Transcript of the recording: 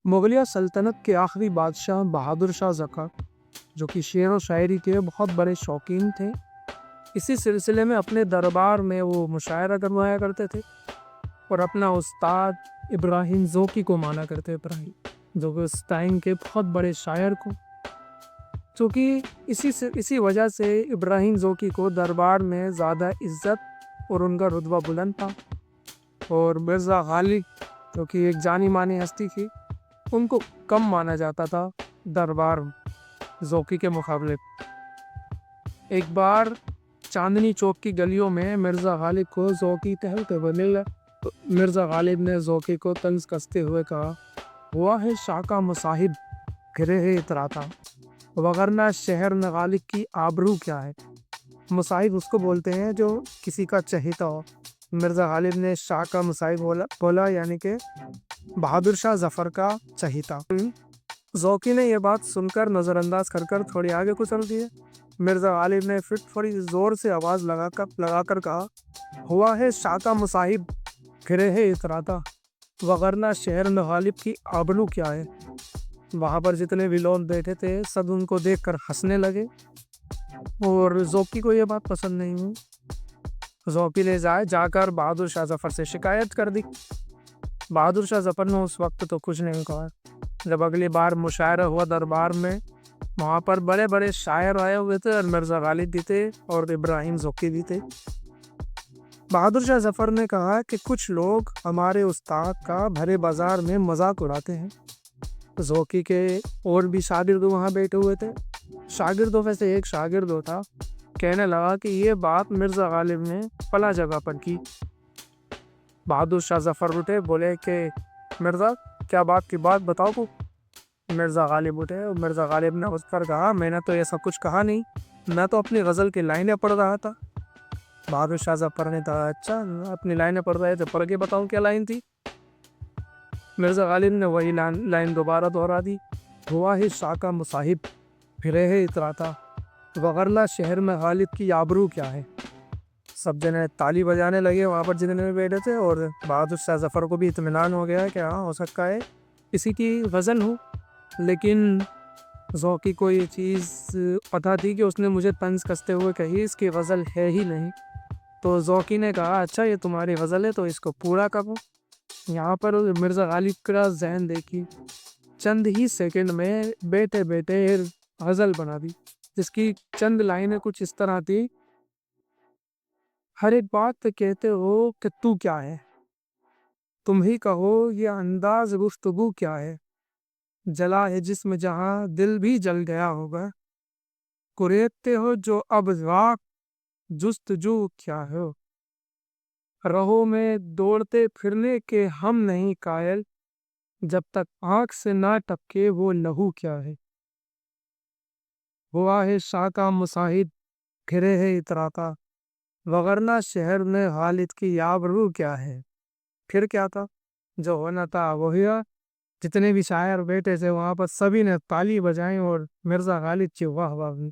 مغلیہ سلطنت کے آخری بادشاہ بہادر شاہ ظفر، جو کہ شعر و شاعری کے بہت بڑے شوقین تھے، اسی سلسلے میں اپنے دربار میں وہ مشاعرہ کروایا کرتے تھے اور اپنا استاد ابراہیم ذوقی کو مانا کرتے ابراہیم، جو کہ اس ٹائم کے بہت بڑے شاعر کو، چونکہ اسی وجہ سے ابراہیم ذوقی کو دربار میں زیادہ عزت اور ان کا رتبہ بلند تھا، اور مرزا غالب جو کہ ایک جانی مانی ہستی تھی، ان کو کم مانا جاتا تھا دربار ذوقی کے مقابلے۔ ایک بار چاندنی چوک کی گلیوں میں مرزا غالب کو ذوقی ٹہلتے ہوئے مل گئے۔ مرزا غالب نے ذوقی کو طنز کستے ہوئے کہا، ہوا ہے شاہ کا مصاحب گھرے ہے اتراتا، وگرنہ شہر میں غالب کی آبرو کیا ہے۔ مصاحب اس کو بولتے ہیں جو کسی کا چہیتا ہو۔ مرزا غالب نے شاہ کا مصاحب بولا، یعنی کہ بہادر شاہ ظفر کا چہیتا۔ ذوقی نے یہ بات سن کر نظر انداز کر تھوڑی آگے کچل دیے۔ مرزا غالب نے پھر تھوڑی زور سے آواز لگا کر کہا، ہوا ہے شاہ کا مصاحب گھرے ہے اتراتا، وگرنہ شہر میں غالب کی آبرو کیا ہے۔ وہاں پر جتنے بھی لوگ بیٹھے تھے سب ان کو دیکھ کر ہنسنے لگے، اور ذوقی کو یہ بات پسند نہیں ہوئی۔ ذوقی نے جا کر بہادر شاہ ظفر سے شکایت کر دی۔ بہادر شاہ ظفر نے اس وقت تو کچھ نہیں کہا۔ جب اگلی بار مشاعرہ ہوا دربار میں، وہاں پر بڑے بڑے شاعر آئے ہوئے تھے، اور مرزا غالب بھی تھے اور ابراہیم ذوقی بھی تھے۔ بہادر شاہ ظفر نے کہا کہ کچھ لوگ ہمارے استاد کا بھرے بازار میں مذاق اڑاتے ہیں۔ ذوقی کے اور بھی شاگرد وہاں بیٹھے ہوئے تھے۔ شاگردوں میں سے ایک شاگرد تھا، کہنے لگا کہ یہ بات مرزا غالب نے فلاں جگہ پر کی۔ بہادر شاہ ظفر اٹھے، بولے کہ مرزا کیا بات کی بات بتاؤ کو۔ مرزا غالب اٹھے اور مرزا غالب نے اس پر کہا، میں نے تو ایسا کچھ کہا نہیں، میں تو اپنی غزل کی لائنیں پڑھ رہا تھا۔ بہادر شاہ ظفر نے کہا، اچھا اپنی لائنیں پڑھ رہے تھے، پڑھ کے بتاؤ کیا لائن تھی۔ مرزا غالب نے وہی لائن دوبارہ دہرا دی، ہوا ہے شاہ کا مصاحب پھرے ہے اتراتا، وگرنہ شہر میں غالب کی آبرو کیا ہے۔ سب جنے تالی بجانے لگے وہاں پر جتنے بھی بیٹھے تھے، اور بہادر شاہ ظفر کو بھی اطمینان ہو گیا کہ ہاں ہو سکتا ہے اسی کی غزل ہو۔ لیکن ذوقی کو یہ چیز پتہ تھی کہ اس نے مجھے طنز کستے ہوئے کہی، اس کی غزل ہے ہی نہیں۔ تو ذوقی نے کہا، اچھا یہ تمہاری غزل ہے تو اس کو پورا کرو۔ یہاں پر مرزا غالب کا ذہن دیکھی، چند ہی سیکنڈ میں بیٹھے بیٹھے غزل بنا دی، جس کی چند لائنیں کچھ اس طرح تھی، ہر ایک بات پہ کہتے ہو کہ تو کیا ہے، تم ہی کہو یہ انداز گفتگو کیا ہے، جلا ہے جسم جہاں دل بھی جل گیا ہوگا، کوریدتے ہو جو اب راک جستجو کیا ہو، رہو میں دوڑتے پھرنے کے ہم نہیں قائل، جب تک آنکھ سے نہ ٹپکے وہ لہو کیا ہے۔ ہوا ہے شاہ کا مصاحب گھرے ہے اتراتا، وگرنہ شہر میں غالب کی آبرو کیا ہے۔ پھر کیا تھا جو ہونا تھا وہ ہوا۔ جتنے بھی شاعر بیٹھے تھے وہاں پر سبھی نے تالی بجائیں اور مرزا غالب کی واہ واہ ہوئی۔